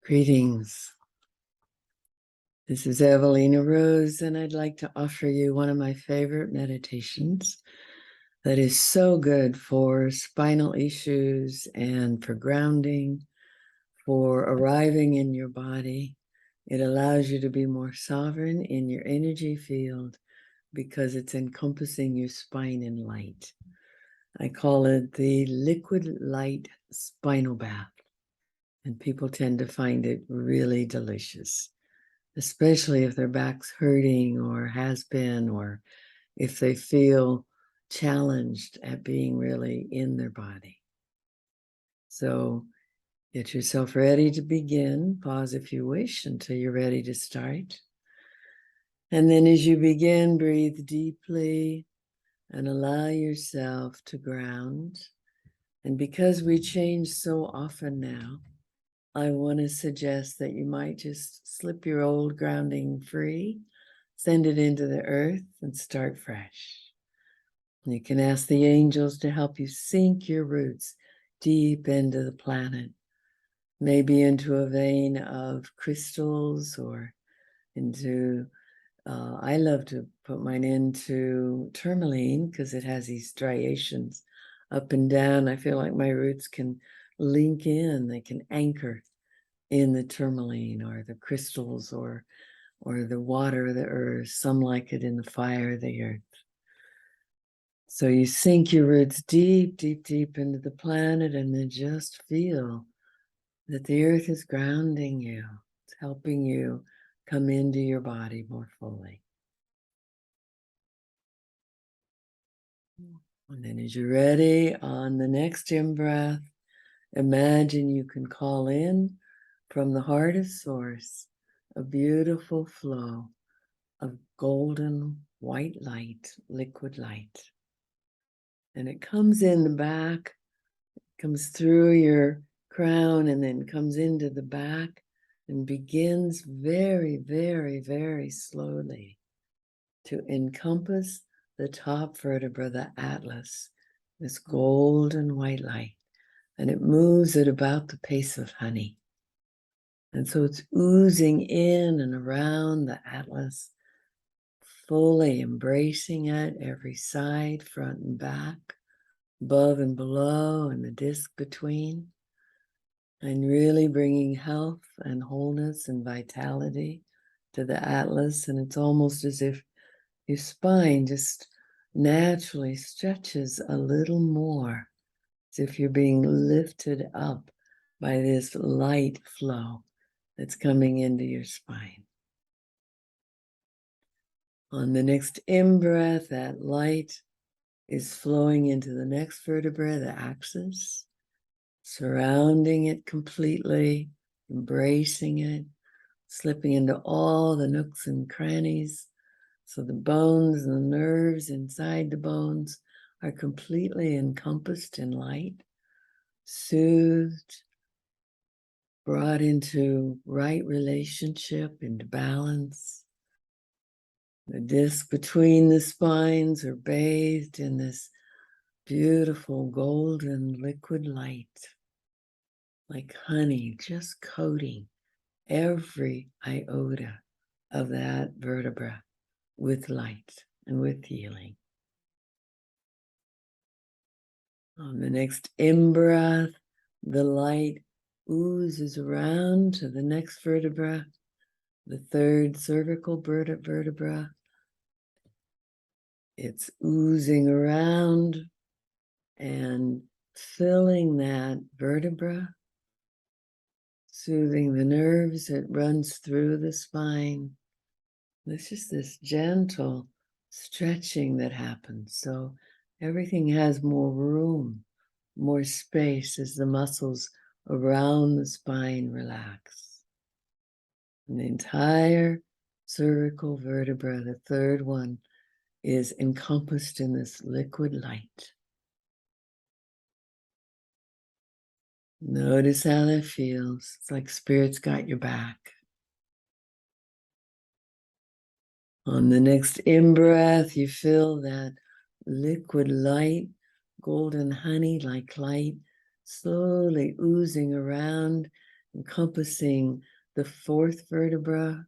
Greetings. This is Evalena Rose, and I'd like to offer you one of my favorite meditations that is so good for spinal issues and for grounding, for arriving in your body. It allows you to be more sovereign in your energy field because it's encompassing your spine in light. I call it the liquid light spinal bath, and people tend to find it really delicious, especially if their back's hurting or has been, or if they feel challenged at being really in their body. So get yourself ready to begin. Pause if you wish until you're ready to start. And then as you begin, breathe deeply and allow yourself to ground. And because we change so often now, I want to suggest that you might just slip your old grounding free, send it into the earth, and start fresh. You can ask the angels to help you sink your roots deep into the planet, maybe into a vein of crystals or into, I love to put mine into tourmaline because it has these striations up and down. I feel like my roots can link in, they can anchor in the tourmaline or the crystals or the water of the earth. Some like it in the fire of the earth. So you sink your roots deep, deep, deep into the planet, and then just feel that the earth is grounding you. It's helping you come into your body more fully. And then as you're ready, on the next in-breath, imagine you can call in from the heart of source a beautiful flow of golden white light, liquid light. And it comes in the back, comes through your crown, and then comes into the back and begins very, very, very slowly to encompass the top vertebra, the atlas, this golden white light. And it moves at about the pace of honey. And so it's oozing in and around the atlas, fully embracing it, every side, front and back, above and below, and the disc between, and really bringing health and wholeness and vitality to the atlas. And it's almost as if your spine just naturally stretches a little more, as if you're being lifted up by this light flow that's coming into your spine. On the next in-breath, that light is flowing into the next vertebra, the axis, surrounding it completely, embracing it, slipping into all the nooks and crannies. So the bones and the nerves inside the bones are completely encompassed in light, soothed, brought into right relationship, into balance. The disc between the spines are bathed in this beautiful golden liquid light, like honey, just coating every iota of that vertebra with light and with healing. On the next in-breath, the light oozes around to the next vertebra, the third cervical vertebra. It's oozing around and filling that vertebra, soothing the nerves that runs through the spine. There's just this gentle stretching that happens. So everything has more room, more space as the muscles around the spine relax. And the entire cervical vertebra, the third one, is encompassed in this liquid light. Notice how that feels. It's like Spirit's got your back. On the next in-breath, you feel that liquid light, golden honey-like light, slowly oozing around encompassing the fourth vertebra,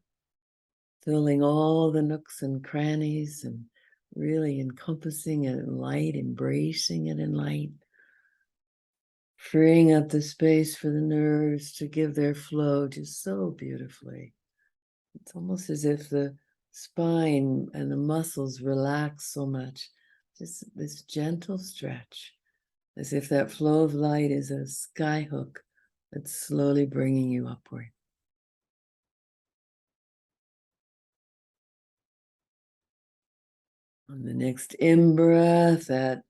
filling all the nooks and crannies and really encompassing it in light, embracing it in light, freeing up the space for the nerves to give their flow just so beautifully. It's almost as if the spine and the muscles relax so much. Just this gentle stretch, as if that flow of light is a sky hook that's slowly bringing you upward. On the next in-breath, that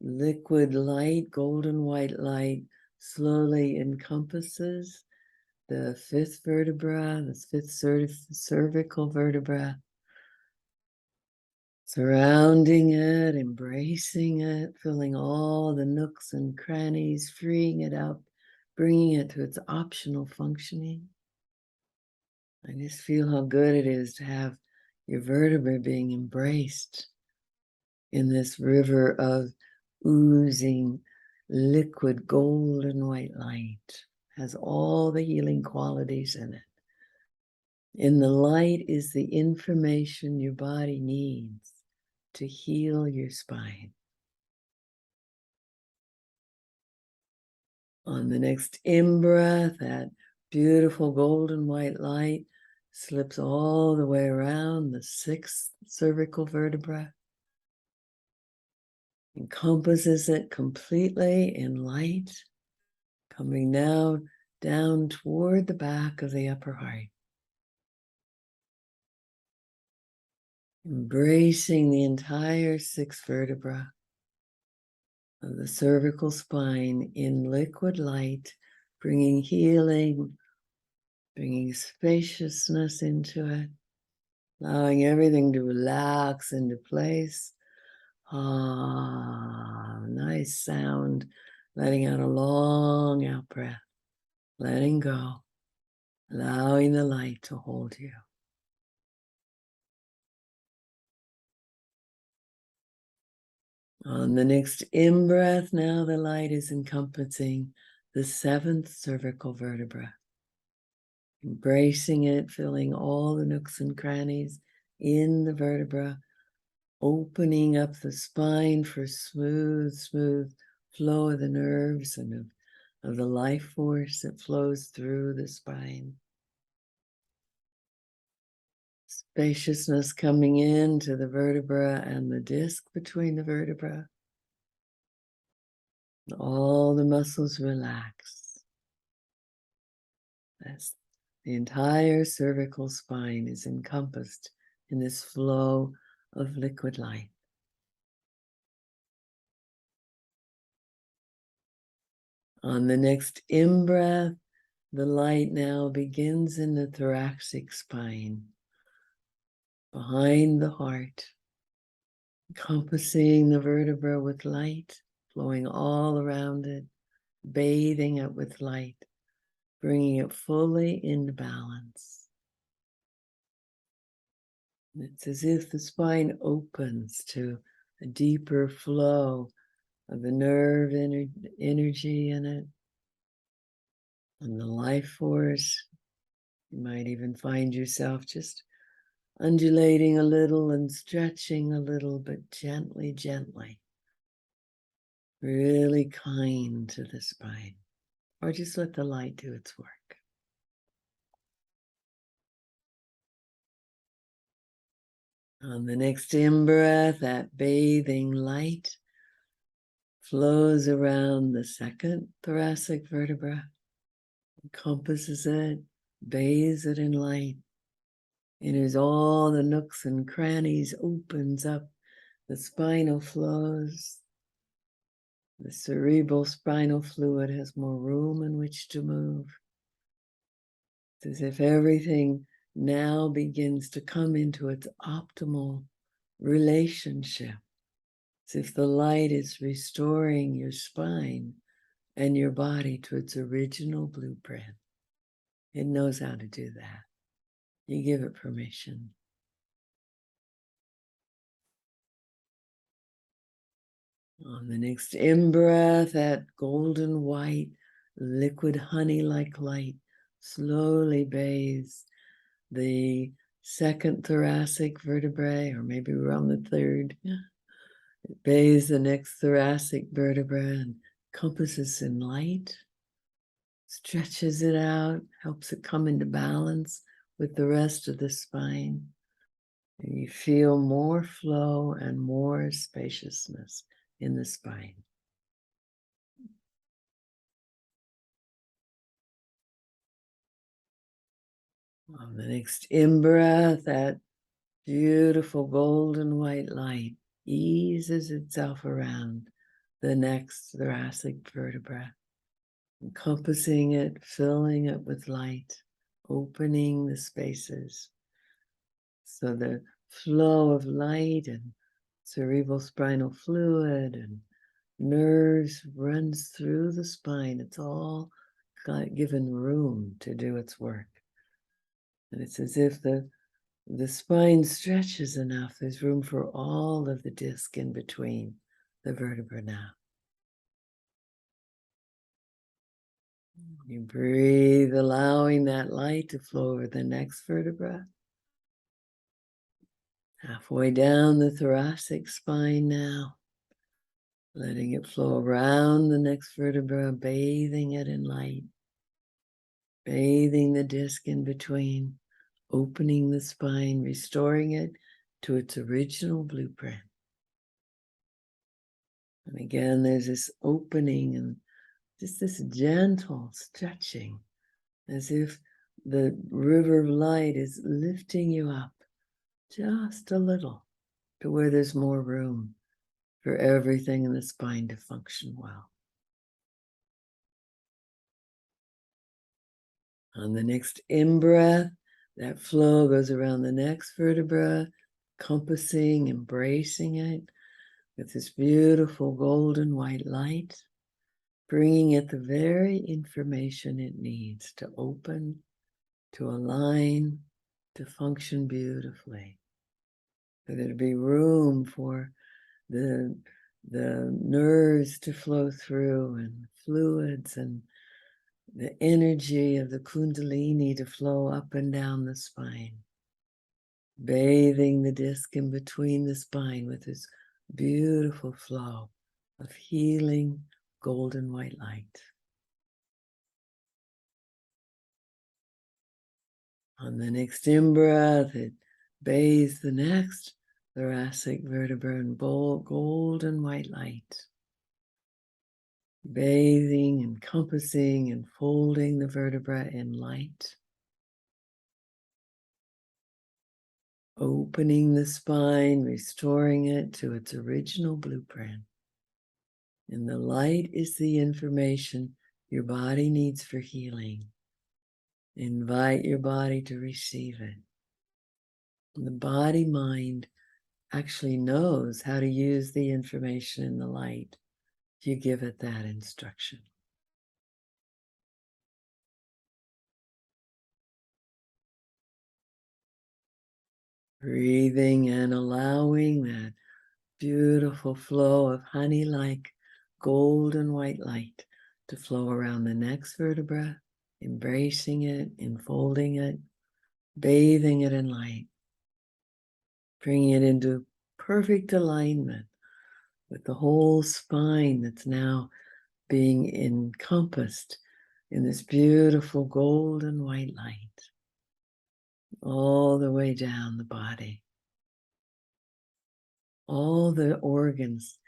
liquid light, golden white light, slowly encompasses the fifth vertebra, the fifth cervical vertebra, surrounding it, embracing it, filling all the nooks and crannies, freeing it up, bringing it to its optional functioning. I just feel how good it is to have your vertebra being embraced in this river of oozing liquid golden white light. Has all the healing qualities in it. In the light is the information your body needs to heal your spine. On the next in-breath, that beautiful golden white light slips all the way around the sixth cervical vertebra, encompasses it completely in light, coming now down toward the back of the upper heart, embracing the entire sixth vertebra of the cervical spine in liquid light, bringing healing, bringing spaciousness into it, allowing everything to relax into place. Ah, nice sound, letting out a long out breath, letting go, allowing the light to hold you. On the next in-breath, now the light is encompassing the seventh cervical vertebra, embracing it, filling all the nooks and crannies in the vertebra, opening up the spine for smooth flow of the nerves and of the life force that flows through the spine. Spaciousness coming into the vertebra and the disc between the vertebra. All the muscles relax. As the entire cervical spine is encompassed in this flow of liquid light. On the next in-breath, the light now begins in the thoracic spine, behind the heart, encompassing the vertebra with light, flowing all around it, bathing it with light, bringing it fully into balance. It's as if the spine opens to a deeper flow of the nerve energy in it, and the life force. You might even find yourself just undulating a little and stretching a little, but gently, gently. Really kind to the spine. Or just let the light do its work. On the next in-breath, that bathing light flows around the second thoracic vertebra, encompasses it, bathes it in light, enters all the nooks and crannies, opens up the spinal flows. The cerebral spinal fluid has more room in which to move. It's as if everything now begins to come into its optimal relationship. As if the light is restoring your spine and your body to its original blueprint. It knows how to do that. You give it permission. On the next in-breath, that golden white, liquid honey-like light slowly bathes the second thoracic vertebrae, or maybe we're on the third. It bathes the next thoracic vertebra and encompasses in light, stretches it out, helps it come into balance with the rest of the spine. And you feel more flow and more spaciousness in the spine. On the next in-breath, that beautiful golden white light eases itself around the next thoracic vertebra, encompassing it, filling it with light, opening the spaces. So the flow of light and cerebral spinal fluid and nerves runs through the spine. It's all given room to do its work. And it's as if the spine stretches enough. There's room for all of the disc in between the vertebra now. You breathe, allowing that light to flow over the next vertebra. Halfway down the thoracic spine now. Letting it flow around the next vertebra, bathing it in light. Bathing the disc in between. Opening the spine, restoring it to its original blueprint. And again, there's this opening and just this gentle stretching, as if the river of light is lifting you up just a little to where there's more room for everything in the spine to function well. On the next in-breath, that flow goes around the next vertebra, encompassing, embracing it with this beautiful golden white light, bringing it the very information it needs to open, to align, to function beautifully. For there to be room for the nerves to flow through and fluids and the energy of the kundalini to flow up and down the spine, bathing the disc in between the spine with this beautiful flow of healing golden white light. On the next in-breath, it bathes the next thoracic vertebra in golden white light, bathing, encompassing, and folding the vertebra in light, opening the spine, restoring it to its original blueprint. And the light is the information your body needs for healing. Invite your body to receive it. And the body-mind actually knows how to use the information in the light if you give it that instruction. Breathing and allowing that beautiful flow of honey-like golden white light to flow around the next vertebra, embracing it, enfolding it, bathing it in light, bringing it into perfect alignment with the whole spine that's now being encompassed in this beautiful golden white light, all the way down the body. All the organs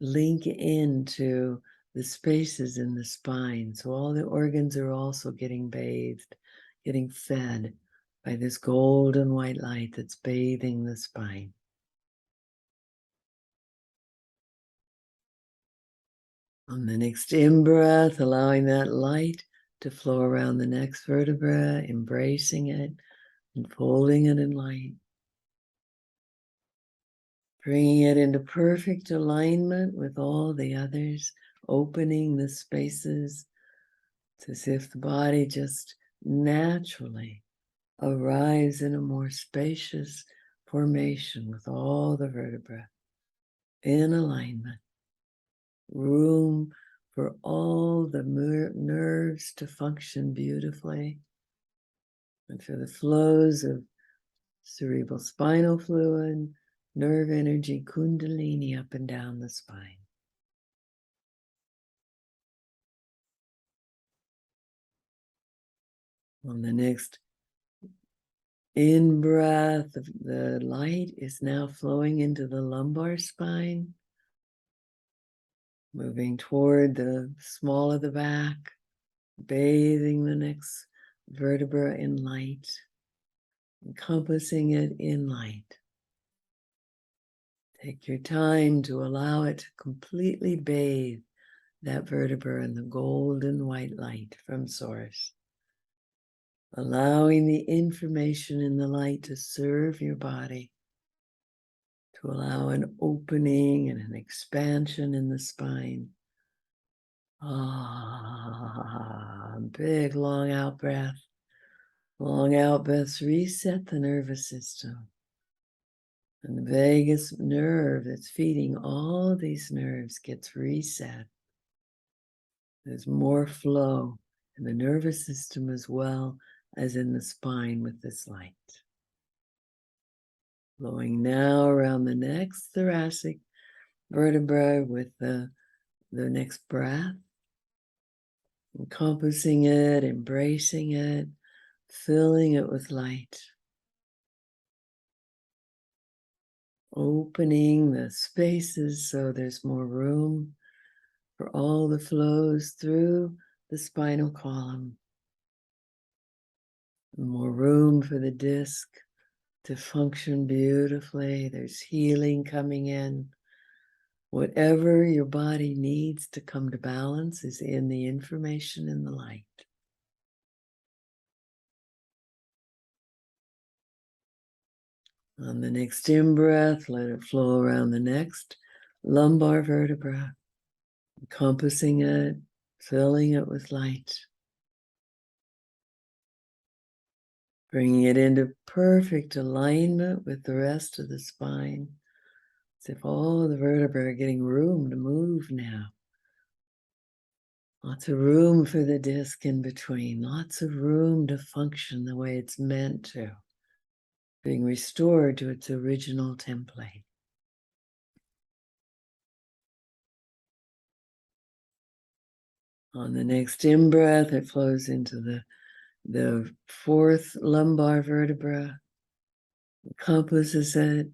link into the spaces in the spine. So all the organs are also getting bathed, getting fed by this golden white light that's bathing the spine. On the next in-breath, allowing that light to flow around the next vertebra, embracing it, enfolding it in light, bringing it into perfect alignment with all the others, opening the spaces. It's as if the body just naturally arrives in a more spacious formation with all the vertebrae in alignment. Room for all the nerves to function beautifully, And feel the flows of cerebral spinal fluid, nerve energy, kundalini up and down the spine. On the next in-breath, the light is now flowing into the lumbar spine, moving toward the small of the back, bathing the next vertebra in light, encompassing it in light. Take your time to allow it to completely bathe that vertebra in the golden white light from Source. Allowing the information in the light to serve your body, to allow an opening and an expansion in the spine. Big long out breath. Long out breaths reset the nervous system. And the vagus nerve that's feeding all these nerves gets reset. There's more flow in the nervous system as well as in the spine with this light. Flowing now around the next thoracic vertebra with the next breath. Encompassing it, embracing it, filling it with light. Opening the spaces so there's more room for all the flows through the spinal column. More room for the disc to function beautifully. There's healing coming in. Whatever your body needs to come to balance is in the information in the light. On the next in-breath, let it flow around the next lumbar vertebra, encompassing it, filling it with light. Bringing it into perfect alignment with the rest of the spine. As if all the vertebrae are getting room to move now. Lots of room for the disc in between. Lots of room to function the way it's meant to. Being restored to its original template. On the next in-breath, it flows into the fourth lumbar vertebra, encompasses it,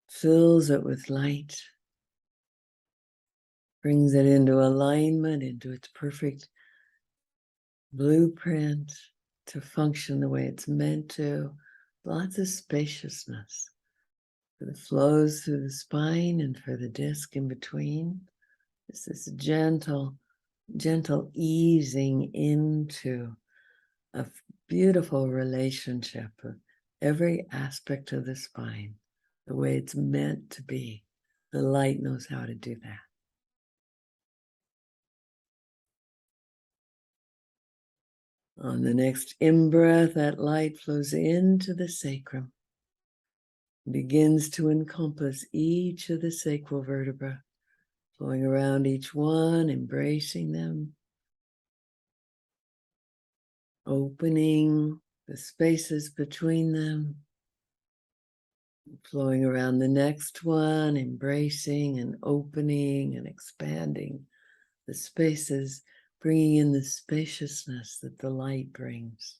fills it with light, brings it into alignment, into its perfect blueprint to function the way it's meant to. Lots of spaciousness for the flows through the spine and for the disc in between. It's this gentle easing into a beautiful relationship of every aspect of the spine, the way it's meant to be. The light knows how to do that. On the next in-breath, that light flows into the sacrum, begins to encompass each of the sacral vertebrae, flowing around each one, embracing them, opening the spaces between them, flowing around the next one, embracing and opening and expanding the spaces, bringing in the spaciousness that the light brings.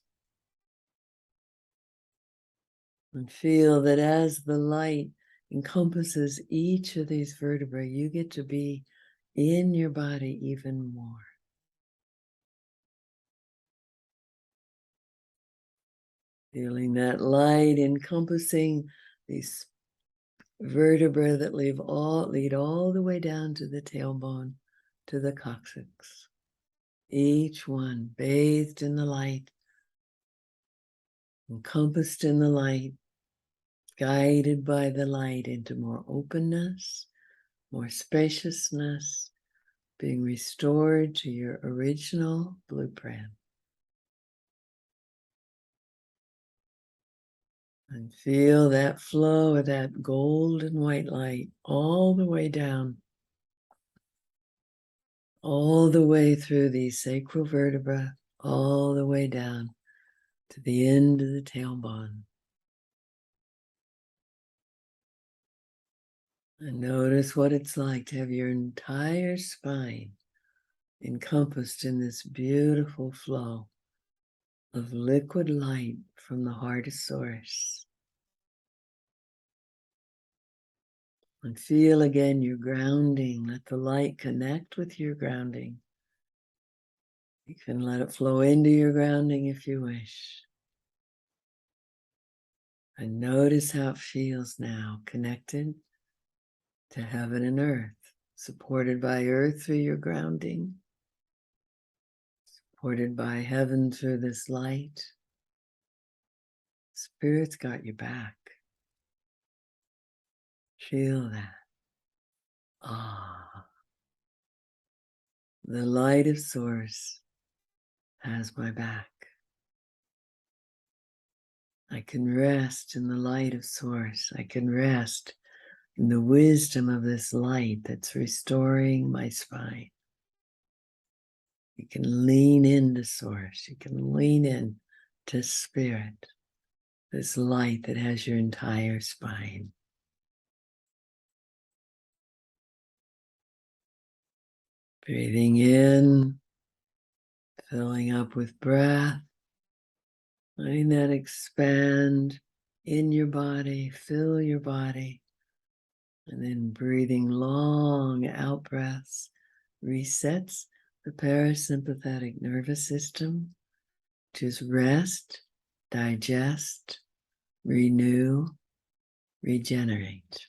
And feel that as the light encompasses each of these vertebrae, you get to be in your body even more. Feeling that light encompassing these vertebrae that lead all the way down to the tailbone, to the coccyx. Each one bathed in the light, encompassed in the light, guided by the light into more openness, more spaciousness, being restored to your original blueprint. And feel that flow of that golden white light all the way down, all the way through these sacral vertebrae, all the way down to the end of the tailbone. And notice what it's like to have your entire spine encompassed in this beautiful flow of liquid light from the heart source. And feel again your grounding. Let the light connect with your grounding. You can let it flow into your grounding if you wish. And notice how it feels now, connected to heaven and earth, supported by earth through your grounding, supported by heaven through this light. Spirit's got your back. Feel that. Ah, the light of Source has my back. I can rest in the light of Source. I can rest in the wisdom of this light that's restoring my spine. You can lean into Source. You can lean in to Spirit, this light that has your entire spine. Breathing in, filling up with breath. Letting that expand in your body, fill your body. And then breathing long out breaths resets the parasympathetic nervous system. Just rest, digest, renew, regenerate.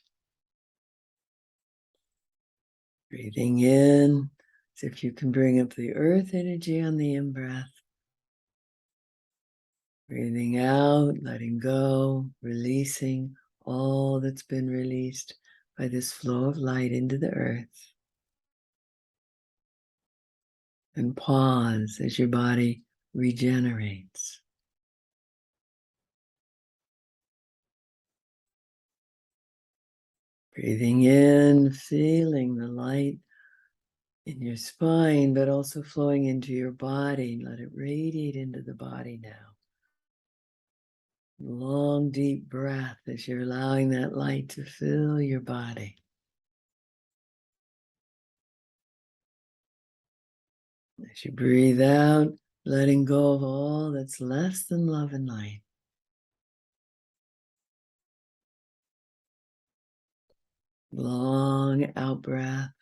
Breathing in, as if you can bring up the earth energy on the in-breath. Breathing out, letting go, releasing all that's been released by this flow of light into the earth. And pause as your body regenerates. Breathing in, feeling the light in your spine, but also flowing into your body. Let it radiate into the body now. Long, deep breath as you're allowing that light to fill your body. As you breathe out, letting go of all that's less than love and light. Long out breath,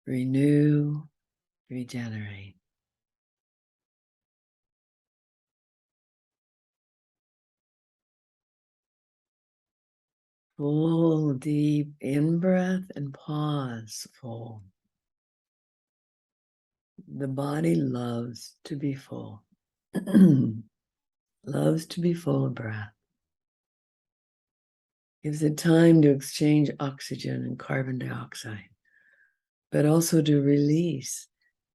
renew, regenerate. Full, deep in-breath and pause, full. The body loves to be full. Loves to be full of breath. Gives it time to exchange oxygen and carbon dioxide, but also to release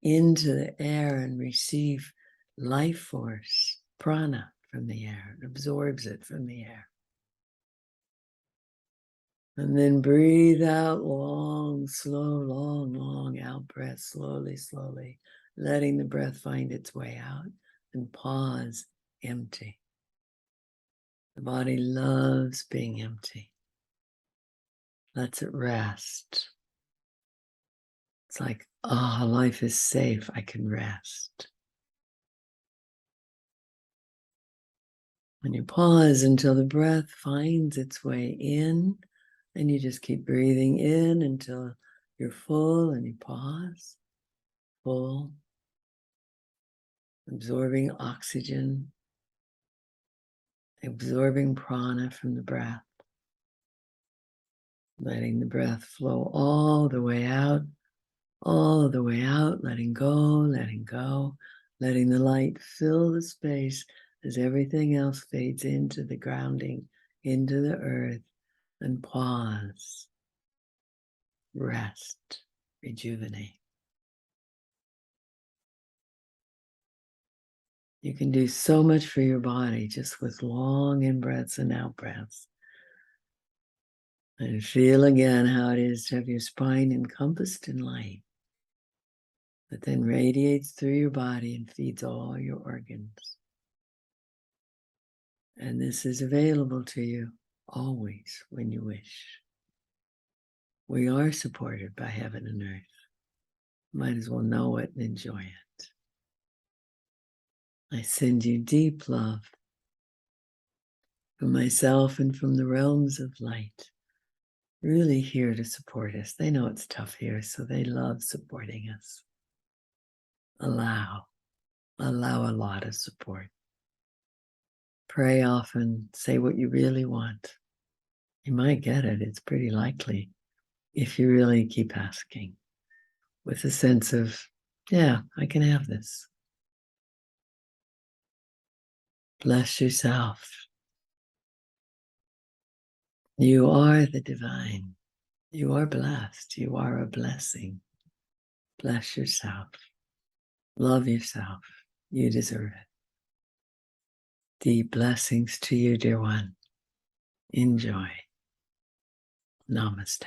into the air and receive life force, prana, from the air. It absorbs it from the air. And then breathe out long, slow, long out breath, slowly, slowly, letting the breath find its way out, and pause, empty. The body loves being empty. Lets it rest. It's like, oh, life is safe. I can rest. When you pause until the breath finds its way in, and you just keep breathing in until you're full, and you pause, full, absorbing oxygen, absorbing prana from the breath, letting the breath flow all the way out, letting go, letting the light fill the space as everything else fades into the grounding, into the earth, and pause, rest, rejuvenate. You can do so much for your body just with long in-breaths and out-breaths. And feel again how it is to have your spine encompassed in light that then radiates through your body and feeds all your organs. And this is available to you always when you wish. We are supported by heaven and earth. Might as well know it and enjoy it. I send you deep love from myself and from the realms of light, really here to support us. They know it's tough here, so they love supporting us. Allow a lot of support. Pray often, say what you really want. You might get it, it's pretty likely, if you really keep asking with a sense of, yeah, I can have this. Bless yourself. You are the divine. You are blessed. You are a blessing. Bless yourself. Love yourself. You deserve it. Deep blessings to you, dear one. Enjoy. Namaste.